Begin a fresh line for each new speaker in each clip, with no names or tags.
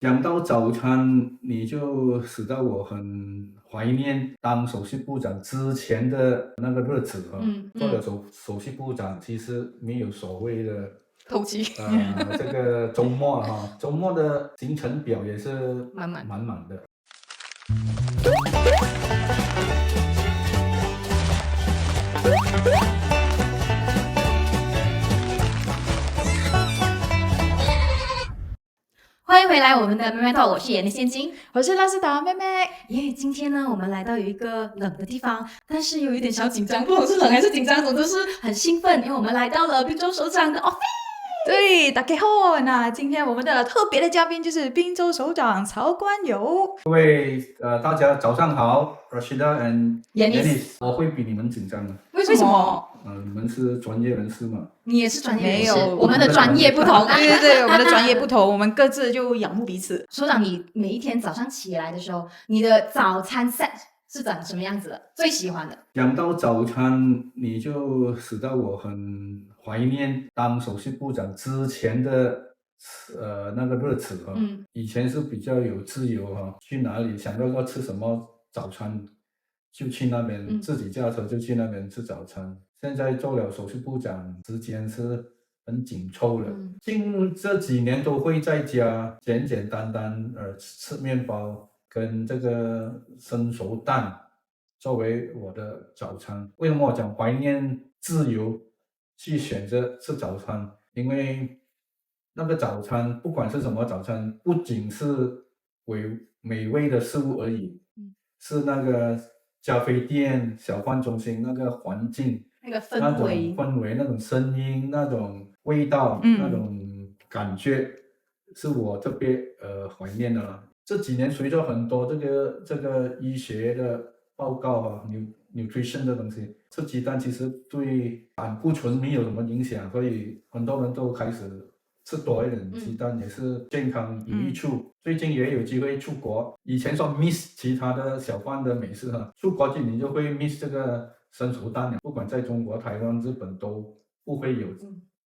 讲到早餐，你就使得我很怀念当首席部长之前的那个日子啊。做了首席部长，其实没有所谓的
偷鸡
这个周末哈，周末的行程表也是
满满
满满的。
欢迎回来，我们的妹妹套，我是盐的现金，
我是拉斯达妹妹。
今天呢，我们来到有一个冷的地方，但是有一点小紧张，不懂是冷还是紧张，总之是很兴奋，因为我们来到了滨州首长的 office。
对，大家好。那今天我们的特别的嘉宾就是滨州首长曹观友。
各位大家早上好 ，Rashida and
Yanis
我会比你们紧张的。
为什么？
你们是专业人士嘛？
你也是专业人士，
没有
我们的专业不同。
对，我们的专业不同，我们各自就仰慕彼此。
首长，你每一天早上起来的时候，你的早餐 set 是长什么样子的？最喜欢的？
讲到早餐，你就使得我很怀念当首席部长之前的那个日子哈。以前是比较有自由哈，去哪里想到要吃什么早餐，就去那边，自己驾车就去那边吃早餐。现在做了首席部长，时间是很紧凑了。近这几年都会在家简简单单吃面包跟这个生熟蛋作为我的早餐。为什么我讲怀念自由去选择吃早餐？因为那个早餐不管是什么早餐，不仅是美味的事物而已，是那个咖啡店、小贩中心那个环境、
那个
那种
氛围、
那种声音、那种味道、那种感觉，是我特别怀念的啦。这几年随着很多这个医学的报告啊，nutrition 的东西，吃鸡蛋其实对胆固醇没有什么影响，所以很多人都开始吃多一点鸡蛋，也是健康有益处。最近也有机会出国，以前说 miss 其他的小贩的美食哈，出国去你就会 miss 这个生熟蛋，不管在中国、台湾、日本都不会有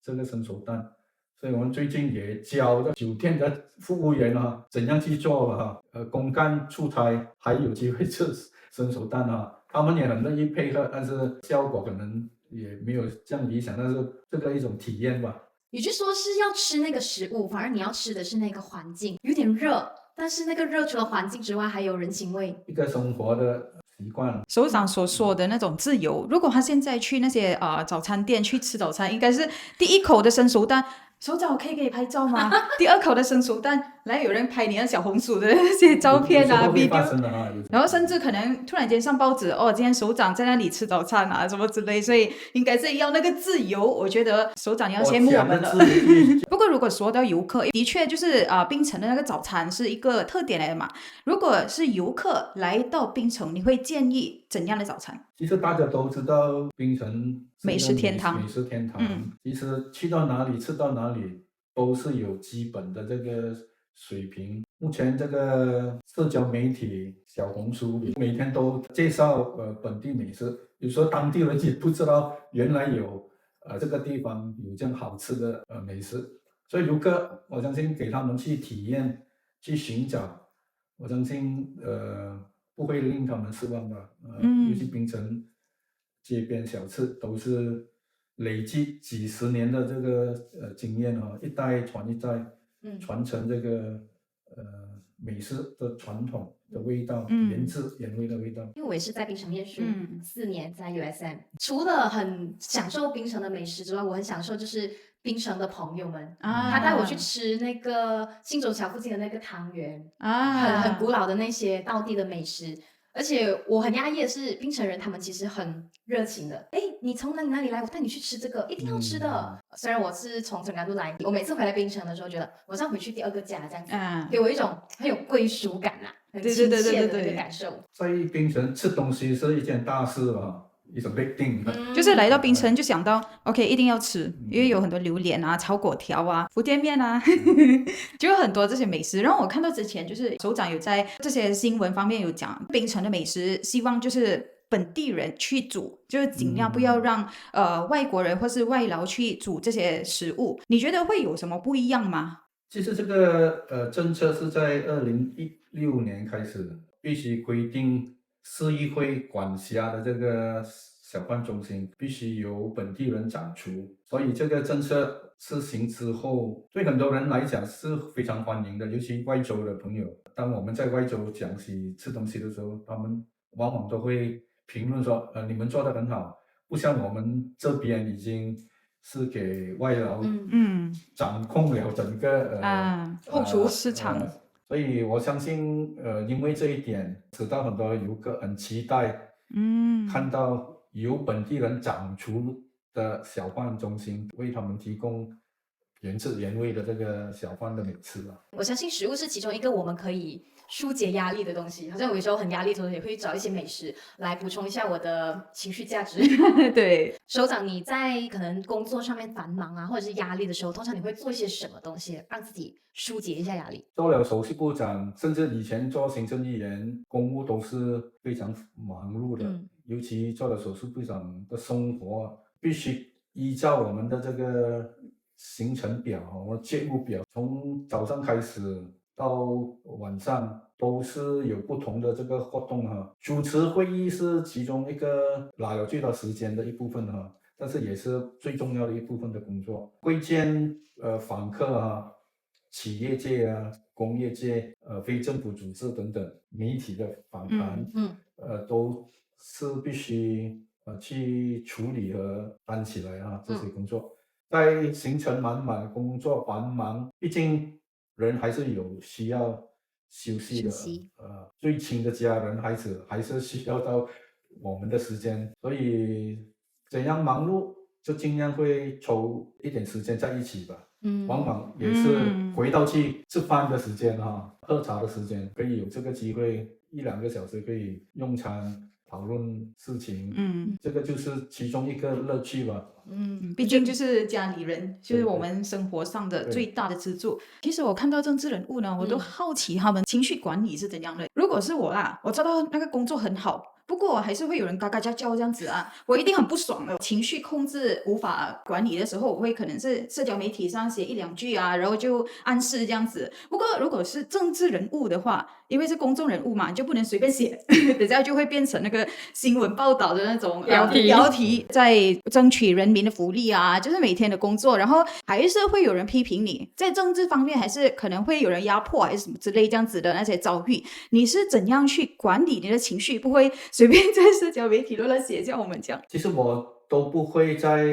这个生熟蛋。所以我们最近也教酒店的服务员怎样去做公干出差还有机会吃生熟蛋他们也很乐意配合，但是效果可能也没有这样理想，但是这个一种体验吧。
也就是说是要吃那个食物，反而你要吃的是那个环境，有点热，但是那个热除了环境之外还有人情味，
一个生活的习惯。
首长所说的那种自由，如果他现在去那些早餐店去吃早餐，应该是第一口的生熟蛋，首长我可以给你拍照吗？第二口的生熟蛋，来有人拍你的小红书的那些照片啊video，然后甚至可能突然间上报纸今天首长在那里吃早餐啊什么之类，所以应该是要那个自由。我觉得首长要羡慕我们了。不过如果说到游客，的确就是槟城的那个早餐是一个特点来的嘛。如果是游客来到槟城，你会建议怎样的早餐？
其实大家都知道槟城
美食天堂，
其实去到哪里吃到哪里都是有基本的这个水平。目前这个社交媒体小红书里每天都介绍本地美食，有时候当地人也不知道原来有这个地方有这样好吃的美食，所以游客我相信给他们去体验去寻找，我相信不会令他们失望吧。尤其槟城街边小吃都是累积几十年的这个经验一代传一代，传承这个美食的传统的味道，原汁原味的味道。
因为我也是在槟城念书4年，在 USM， 除了很享受槟城的美食之外，我很享受就是槟城的朋友们他带我去吃那个信州桥附近的那个汤圆很古老的那些道地的美食。而且我很讶异的是，槟城人他们其实很热情的。你从哪里来？我带你去吃这个，一定要吃的。虽然我是从成都来，我每次回来槟城的时候，觉得我像回去第二个家这样子，给我一种很有归属感很亲切的一个感受。
在槟城吃东西是一件大事一种 big thing，
就是来到槟城就想到 OK 一定要吃，因为有很多榴莲啊、炒粿条啊、福建面啊就有很多这些美食。然后我看到之前就是首长有在这些新闻方面有讲槟城的美食，希望就是本地人去煮，就是尽量不要让外国人或是外劳去煮这些食物。你觉得会有什么不一样吗？
其实这个政策是在2016年开始的，必须规定市议会管辖的这个小贩中心必须由本地人掌厨，所以这个政策施行之后，对很多人来讲是非常欢迎的，尤其外州的朋友。当我们在外州讲起吃东西的时候，他们往往都会评论说，你们做得很好，不像我们这边已经是给外劳掌控了整个
后厨市场。
所以我相信因为这一点，使到很多游客很期待看到由本地人掌厨的小贩中心，为他们提供原汁原味的这个小贩的美食了。
我相信食物是其中一个我们可以疏解压力的东西，好像我有时候很压力的时候也会找一些美食来补充一下我的情绪价值。
对，
首长你在可能工作上面繁忙啊，或者是压力的时候，通常你会做一些什么东西让自己疏解一下压力？
做了首席部长，甚至以前做行政议员，公务都是非常忙碌的，尤其做了首席部长的生活必须依照我们的这个行程表，我节目表，从早上开始到晚上都是有不同的这个活动哈。主持会议是其中一个拿了最多时间的一部分哈，但是也是最重要的一部分的工作。会见访客啊，企业界啊，工业界，非政府组织等等，媒体的访谈，都是必须去处理和担起来啊这些工作。在行程满满、工作繁忙，毕竟人还是有需要休息的。最亲的家人、孩子还是需要到我们的时间，所以怎样忙碌就尽量会抽一点时间在一起吧。往往也是回到去吃饭的时间喝茶的时间，可以有这个机会1-2个小时可以用餐讨论事情，这个就是其中一个乐趣吧。
毕竟就是家里人，就是我们生活上的最大的支柱。其实我看到政治人物呢，我都好奇他们情绪管理是怎样的。如果是我啦，我知道那个工作很好，不过还是会有人嘎嘎叫叫这样子啊，我一定很不爽的。情绪控制无法管理的时候，我会可能是社交媒体上写1-2句啊，然后就暗示这样子。不过如果是政治人物的话，因为是公众人物嘛，就不能随便写，等下就会变成那个新闻报道的那种标题，在争取人民的福利啊，就是每天的工作，然后还是会有人批评你，在政治方面还是可能会有人压迫还是什么之类这样子的那些遭遇，你是怎样去管理你的情绪，不会随便在社交媒体乱写，像我们讲？
其实我都不会在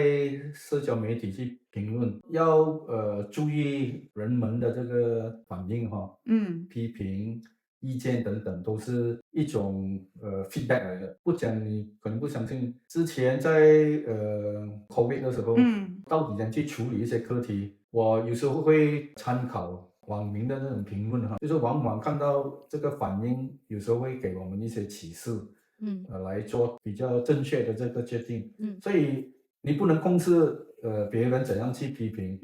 社交媒体去评论，要注意人们的这个反应批评意见等等，都是一种feedback 来的。不讲你可能不相信，之前在COVID 的时候，到底怎样去处理一些课题，我有时候会参考网民的那种评论就是往往看到这个反应，有时候会给我们一些启示，来做比较正确的这个决定。所以你不能控制别人怎样去批评，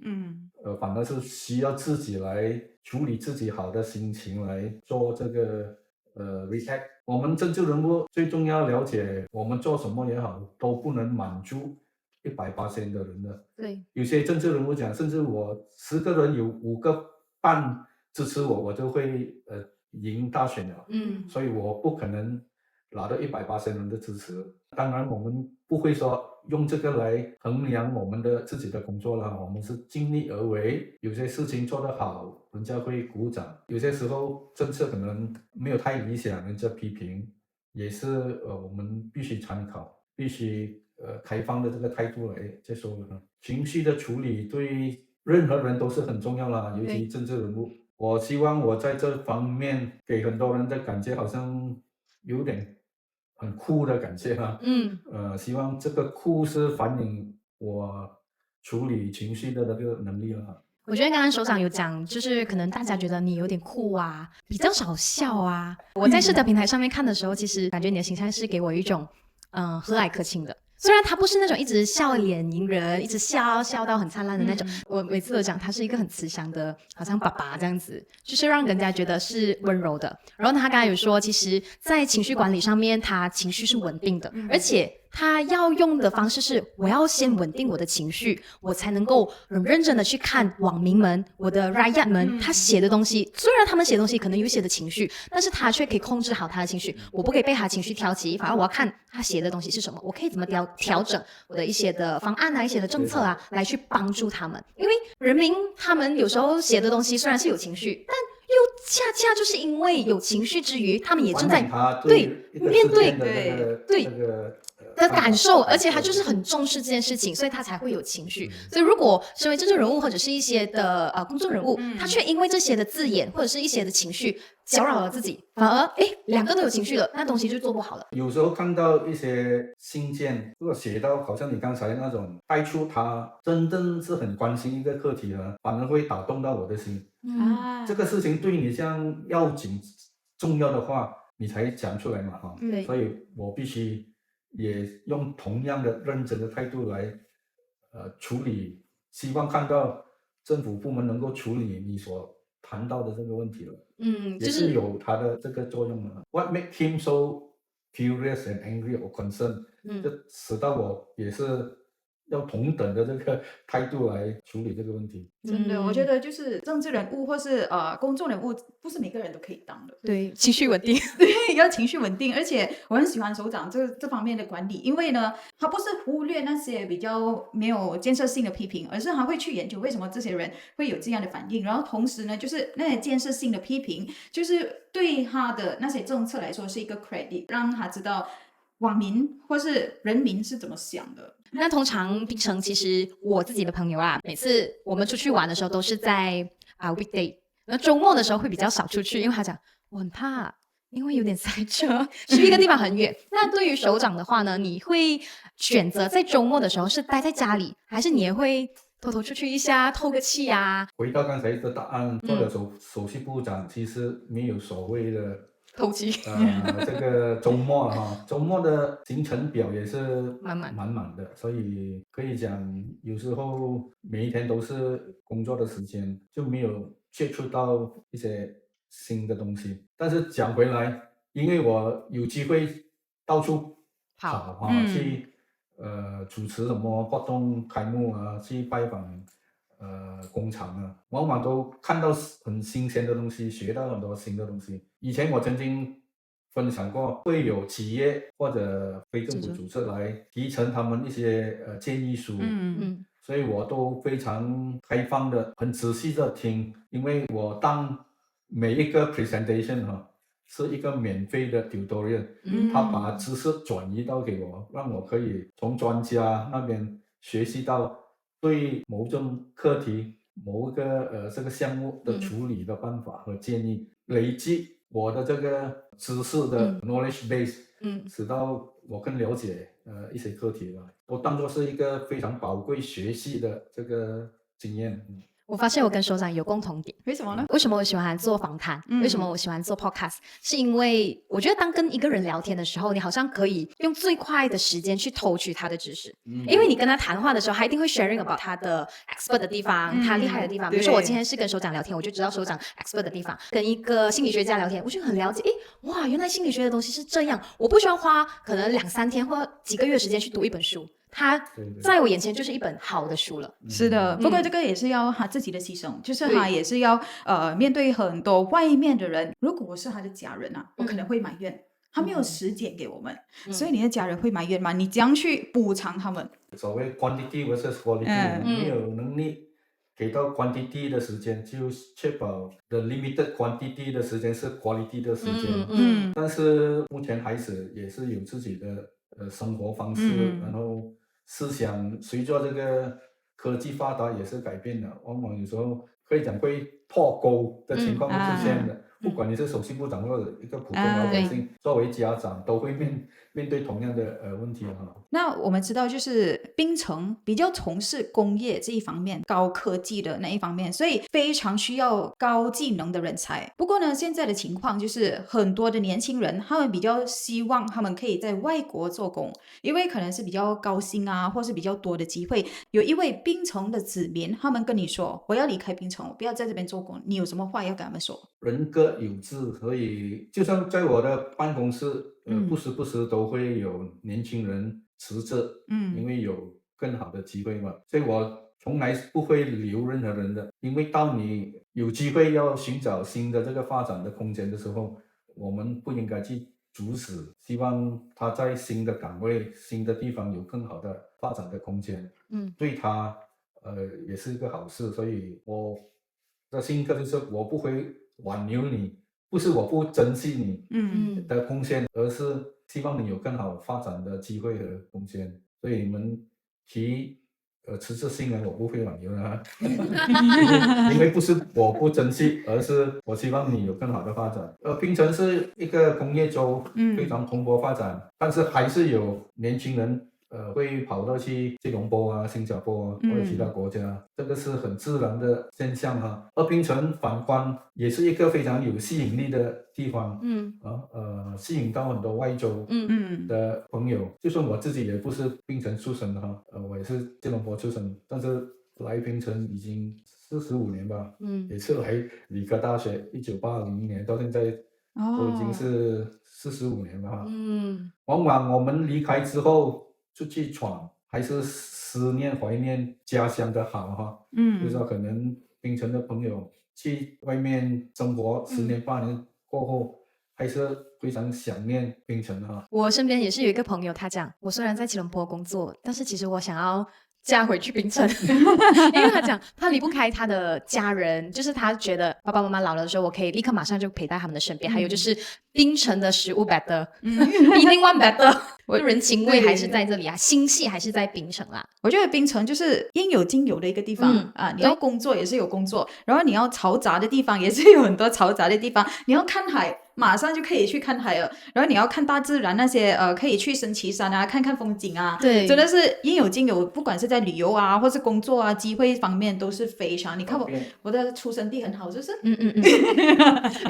反而是需要自己来处理自己好的心情来做这个react。我们政治人物最重要了解，我们做什么也好，都不能满足100%的人的。
对，
有些政治人物讲，甚至我10个人有5个半支持我，我就会赢大选了。所以我不可能拿到100%人的支持。当然我们不会说用这个来衡量我们的自己的工作了，我们是尽力而为，有些事情做得好人家会鼓掌，有些时候政策可能没有太理想，人家批评也是我们必须参考，必须开放的这个态度来接受的。情绪的处理对任何人都是很重要啦，尤其政治人物。我希望我在这方面给很多人的感觉好像有点很酷的感觉希望这个酷是反映我处理情绪的那个能力了。
我觉得刚刚首长有讲，就是可能大家觉得你有点酷啊，比较少笑啊。我在社交平台上面看的时候，其实感觉你的形象是给我一种和蔼可亲的。虽然他不是那种一直笑脸迎人，一直笑到很灿烂的那种，我每次都讲他是一个很慈祥的，好像爸爸这样子，就是让人家觉得是温柔的。然后他刚才有说，其实在情绪管理上面，他情绪是稳定的，而且他要用的方式是，我要先稳定我的情绪，我才能够很认真的去看网民们、我的 rakyat 们他写的东西。虽然他们写的东西可能有一些的情绪，但是他却可以控制好他的情绪。我不可以被他情绪挑起，反而我要看他写的东西是什么，我可以怎么调整我的一些的方案啊、一些的政策啊，来去帮助他们。因为人民他们有时候写的东西虽然是有情绪，但又恰恰就是因为有情绪之余，他们也正在面对的感受，而且他就是很重视这件事情，所以他才会有情绪。所以如果身为政治人物或者是一些的公众人物，他却因为这些的字眼或者是一些的情绪搅扰了自己，反而两个都有情绪了，那东西就做不好了。
有时候看到一些信件，如果写到好像你刚才那种，带出他真正是很关心一个课题呢，反而会打动到我的心。这个事情对你这样要紧重要的话，你才讲出来嘛，所以我必须也用同样的认真的态度来处理，希望看到政府部门能够处理你所谈到的这个问题了。也是有它的这个作用的。What made him so furious and angry or concerned？就使到我也是要同等的这个态度来处理这个问题。
真的，我觉得就是政治人物或是公众人物，不是每个人都可以当的。
对，情绪稳定，
对，要情绪稳定。而且我很喜欢首长这方面的管理，因为呢，他不是忽略那些比较没有建设性的批评，而是他会去研究为什么这些人会有这样的反应，然后同时呢，就是那些建设性的批评，就是对他的那些政策来说是一个 credit， 让他知道网民或是人民是怎么想的。
那通常槟城其实我自己的朋友啊，每次我们出去玩的时候都是在weekday， 那周末的时候会比较少出去，因为他讲我很怕，因为有点塞车，去一个地方很远。那对于首长的话呢，你会选择在周末的时候是待在家里，还是你也会偷偷出去一下透个气啊？
回到刚才的答案，做了首席部长其实没有所谓的
透气
这个周末周末的行程表也是
满
满的，所以可以讲有时候每一天都是工作的时间，就没有接触到一些新的东西。但是讲回来，因为我有机会到处跑去主持什么活动开幕啊，去拜访工厂啊，往往都看到很新鲜的东西，学到很多新的东西。以前我曾经分享过，会有企业或者非政府组织来提成他们一些建议书，所以我都非常开放的、很仔细的听，因为我当每一个 presentation 是一个免费的 tutorial，他把知识转移到给我，让我可以从专家那边学习到对某种课题、某一个这个项目的处理的办法和建议，累积我的这个知识的 knowledge base，使到我更了解一些课题了，我当作是一个非常宝贵学习的这个经验。
我发现我跟首长有共同点，
为什么呢？
为什么我喜欢做访谈？为什么我喜欢做 podcast？是因为我觉得当跟一个人聊天的时候，你好像可以用最快的时间去偷取他的知识，因为你跟他谈话的时候，他一定会 sharing about 他的 expert 的地方，他厉害的地方。比如说我今天是跟首长聊天，我就知道首长 expert 的地方；跟一个心理学家聊天，我就很了解，哇，原来心理学的东西是这样，我不需要花可能2-3天或几个月时间去读一本书。他在我眼前就是一本好的书了。
是的，不过这个也是要他自己的牺牲，就是他也是要面对很多外面的人。如果我是他的家人啊，我可能会埋怨他没有时间给我们，所以你的家人会埋怨吗？你怎样去补偿他们？
所谓 quantity versus quality，没有能力给到 quantity 的时间，就确保 the limited quantity 的时间是 quality 的时间。但是目前孩子也是有自己的生活方式，然后思想随着这个科技发达也是改变了，往往有时候可以讲会脱钩的情况会出现的。不管你是首席部长或者一个普通老百姓，作为家长都会面对同样的问题
那我们知道，就是槟城比较从事工业这一方面、高科技的那一方面，所以非常需要高技能的人才。不过呢，现在的情况就是很多的年轻人，他们比较希望他们可以在外国做工，因为可能是比较高薪啊，或是比较多的机会。有一位槟城的子民，他们跟你说：“我要离开槟城，我不要在这边做工。”你有什么话要跟他们说？
人各有志，所以就像在我的办公室，不时都会有年轻人辞职，因为有更好的机会嘛，所以我从来不会留任何人的，因为当你有机会要寻找新的这个发展的空间的时候，我们不应该去阻止，希望他在新的岗位、新的地方有更好的发展的空间，对他也是一个好事，所以我的性格就是我不会挽留你，不是我不珍惜你的贡献，而是希望你有更好发展的机会和空间，所以你们提辞职信呢，我不会挽留的因为不是我不珍惜，而是我希望你有更好的发展。槟城是一个工业州，非常蓬勃发展，但是还是有年轻人会跑到去吉隆坡啊、新加坡啊或者其他国家，这个是很自然的现象哈。而槟城反观也是一个非常有吸引力的地方，吸引到很多外州的朋友。就算我自己也不是槟城出生的哈，我也是吉隆坡出生，但是来槟城已经45年吧，也是来理科大学，1980年到现在都已经是45年了哈。往往我们离开之后出去闯，还是思念怀念家乡的好哈。就是说可能槟城的朋友去外面生活10年8年过后，还是非常想念槟城哈。
我身边也是有一个朋友，他讲，我虽然在吉隆坡工作，但是其实我想要嫁回去槟城因为他讲他离不开他的家人，就是他觉得爸爸妈妈老了的时候，我可以立刻马上就陪在他们的身边，还有就是槟城的食物 better 比另外 better 人情味还是在这里啊，心系还是在槟城啦。
我觉得槟城就是应有尽有的一个地方你要工作也是有工作，然后你要嘈杂的地方也是有很多嘈杂的地方，你要看海马上就可以去看海了，然后你要看大自然那些可以去升旗山啊，看看风景啊，
对，
真的是应有尽有，不管是在旅游啊或是工作啊机会方面都是非常，你看我的出生地很好，就是
因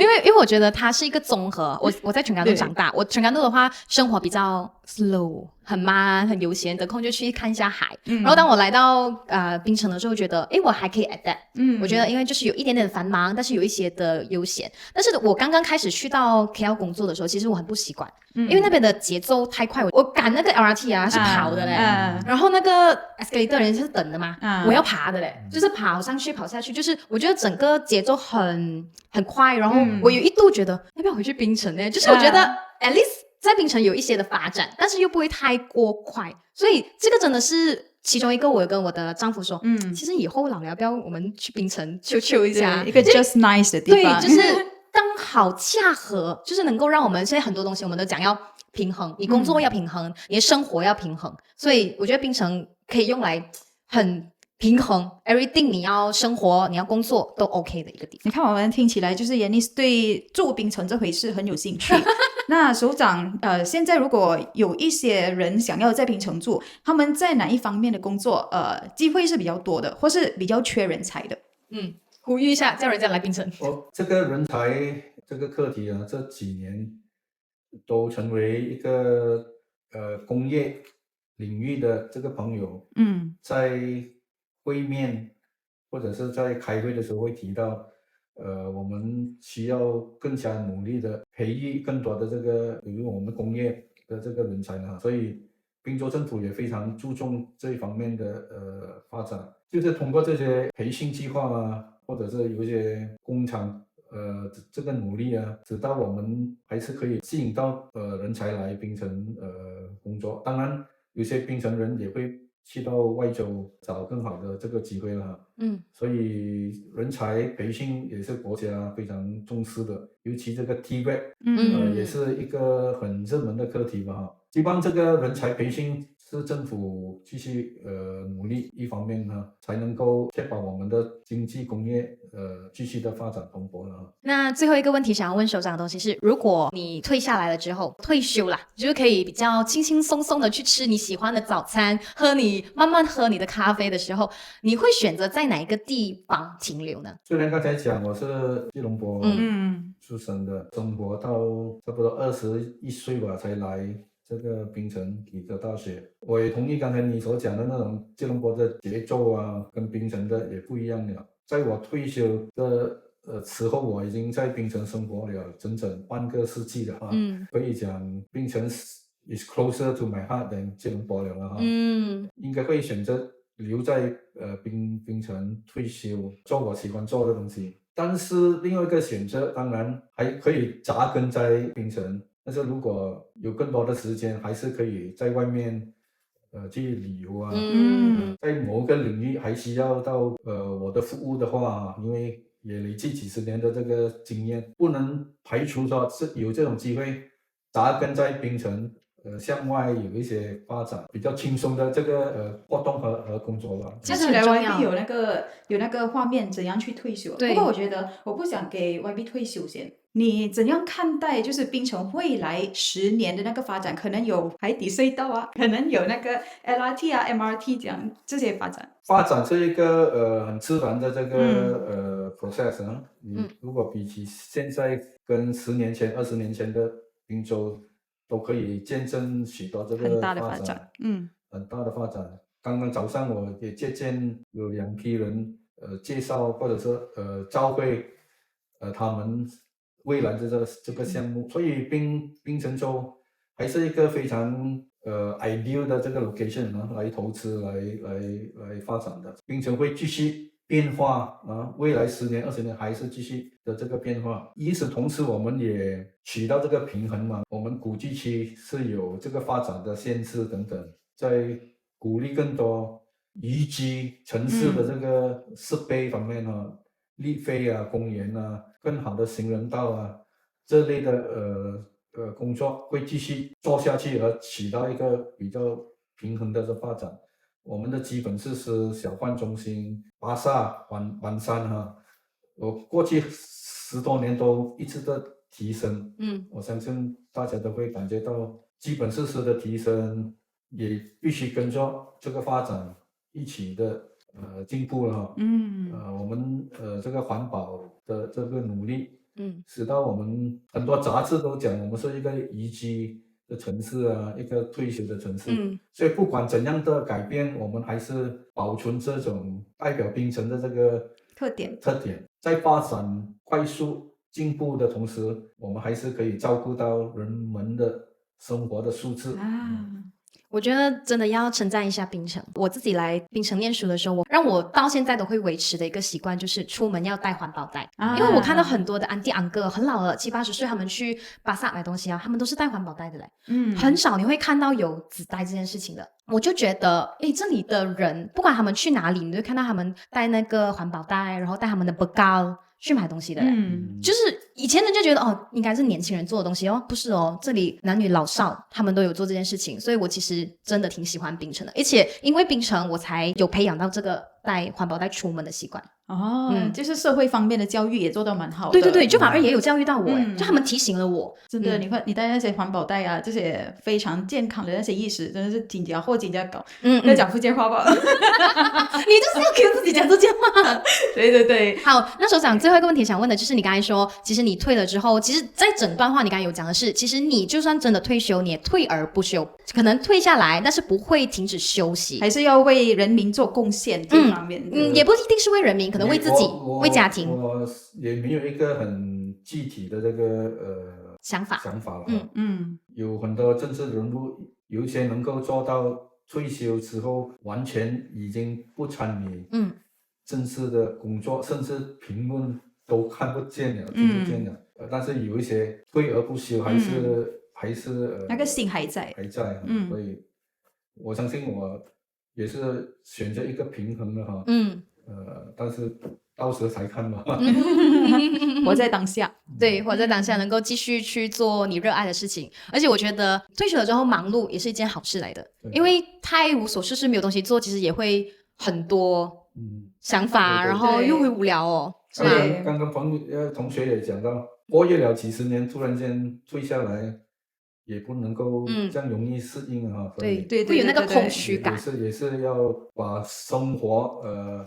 为我觉得它是一个综合，我在全港都长大，我全港都的话生活比较 slow 很慢很悠闲，得空就去看一下海，然后当我来到槟城的时候觉得我还可以 adapt，我觉得因为就是有一点点的繁忙，但是有一些的悠闲，但是我刚刚开始去到 KL 工作的时候，其实我很不习惯，因为那边的节奏太快，我赶那个 LRT 啊是跑的嘞，然后那个 escalator 人是等的嘛，我要爬的嘞，就是跑上去跑下去，就是我觉得整个节奏很快，然后我有一度觉得要不要回去槟城呢，就是我觉得 at least 在槟城有一些的发展，但是又不会太过快，所以这个真的是其中一个。我有跟我的丈夫说，其实以后老了要不要我们去槟城秋一下，
一个 just nice 的地方，
对，就是刚好恰合，就是能够让我们现在很多东西我们都讲要平衡，你工作要平衡，你的生活要平衡，所以我觉得槟城可以用来很平衡 everything， 你要生活你要工作都 OK 的一个地方。
你看我们听起来就是Yannis对住槟城这回事很有兴趣那首长现在如果有一些人想要在槟城住，他们在哪一方面的工作机会是比较多的，或是比较缺人才的？
呼吁一下叫人家来槟城。
这个人才这个课题啊，这几年都成为一个工业领域的这个朋友在会面或者是在开会的时候会提到我们需要更加努力的培育更多的这个比如我们工业的这个人才呢，所以宾州政府也非常注重这一方面的发展，就是通过这些培训计划啊，或者是有一些工厂这个努力啊，直到我们还是可以吸引到人才来槟城工作。当然有些槟城人也会去到外州找更好的这个机会了。所以人才培训也是国家非常重视的，尤其这个 TVET 也是一个很热门的课题吧。希望这个人才培训是政府继续努力，一方面呢才能够确保我们的经济工业继续的发展蓬勃了。
那最后一个问题想要问首长的东西是，如果你退下来了之后退休啦，就是可以比较轻轻松松的去吃你喜欢的早餐，慢慢喝你的咖啡的时候，你会选择在哪一个地方停留呢？
虽然刚才讲我是吉隆坡出生的，生活到差不多21岁吧才来这个槟城理科大学。我也同意刚才你所讲的那种吉隆坡的节奏啊，跟槟城的也不一样了。在我退休的时候，我已经在槟城生活了整整半个世纪了啊。可以讲槟城 is closer to my heart than 吉隆坡了哈。应该会选择留在槟城退休，做我喜欢做的东西。但是另外一个选择当然还可以扎根在槟城，但是如果有更多的时间，还是可以在外面去旅游啊。在某个领域还需要到我的服务的话，因为也累积几十年的这个经验，不能排除说是有这种机会扎根在槟城，向外有一些发展比较轻松的这个活动和工作吧。
看起来 YB 有那个画面怎样去退休。不过我觉得我不想给 YB 退休先。你怎样看待就是槟城未来10年的那个发展？可能有海底隧道啊，可能有那个 LRT 啊 MRT 这些发展。
发展是一个很自然的这个process 啊。如果比起现在跟10年前、20年前的滨州，都可以见证许多这个
很大的发展。
很大的发展。刚刚早上我也接见有2批人介绍或者是教会他们未来的这个项目，所以槟城州还是一个非常ideal 的这个 location 来投资来发展的。槟城会继续变化啊，未来10年20年还是继续的这个变化。与此同时，我们也取到这个平衡嘛。我们古迹区是有这个发展的限制等等，在鼓励更多宜居城市的这个设备方面绿肺啊、公园啊、更好的行人道啊这类的工作会继续做下去，而起到一个比较平衡的发展。我们的基本设施、小贩中心、巴萨、完善我过去10多年都一直在提升。我相信大家都会感觉到基本设施的提升也必须跟着这个发展一起的进步了我们这个环保的这个努力，使到我们很多杂志都讲我们是一个宜居的城市啊，一个退休的城市。所以不管怎样的改变，我们还是保存这种代表槟城的这个特点，在发展快速进步的同时，我们还是可以照顾到人们的生活的素质
我觉得真的要称赞一下槟城。我自己来槟城念书的时候，让我到现在都会维持的一个习惯就是出门要带环保袋因为我看到很多的安弟安哥很老了，70、80岁，他们去巴萨买东西他们都是带环保袋的嘞。很少你会看到有纸袋这件事情的。我就觉得这里的人不管他们去哪里，你会看到他们带那个环保袋，然后带他们的bekal去买东西的就是以前人就觉得应该是年轻人做的东西不是这里男女老少他们都有做这件事情。所以我其实真的挺喜欢槟城的，而且因为槟城我才有培养到这个带环保袋出门的习惯
就是社会方面的教育也做到蛮好的。
对，就反而也有教育到我就他们提醒了我
真的你带那些环保袋啊，这些非常健康的那些意识真的是紧加搞要讲福建话吧你
就是要给自己讲福建话
对
好，那首长最后一个问题想问的就是你刚才说其实你退了之后，其实在整段话你刚才有讲的是其实你就算真的退休你也退而不休，可能退下来但是不会停止休息，
还是要为人民做贡献这方面
也不一定是为人民，可能为自己为家庭。
我也没有一个很具体的这个想法了有很多政治人物有一些能够做到退休之后完全已经不参与政治的工作，甚至评论都看不见了听不见了但是有一些退而不休还是
那个心还在
所以我相信我也是选择一个平衡的但是到时才看吧
活在当下
对，活在当下能够继续去做你热爱的事情。而且我觉得退休了之后忙碌也是一件好事来的，因为太无所事事没有东西做，其实也会很多想法然后又会无聊是吧？
刚刚同学也讲到过越了几十年突然间退下来也不能够这样容易适应
对，会有那个空虚感，
也是要把生活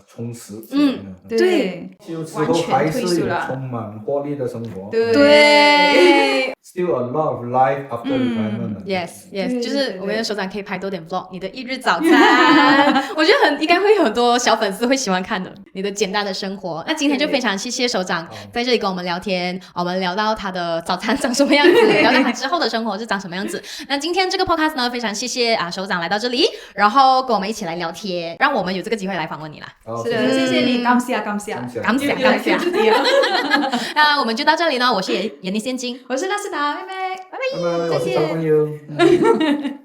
充实起来
对，
就之后还是有充满活力的生活
对
still a lot of life after retirement.
Yes，就是我们的首长可以拍多点 vlog， 你的一日早餐，我觉得应该会有很多小粉丝会喜欢看的，你的简单的生活。那今天就非常谢谢首长在这里跟我们聊天，我们聊到他的早餐长什么样子，聊到他之后的生活是长什么样子。那今天这个 podcast 呢，非常谢谢首长来到这里，然后跟我们一起来聊天，让我们有这个机会来访问你啦。
是的，谢谢你，感谢。
那我们就到这里呢，我是闫妮现金，
我是纳斯达妹妹，
拜拜，再见。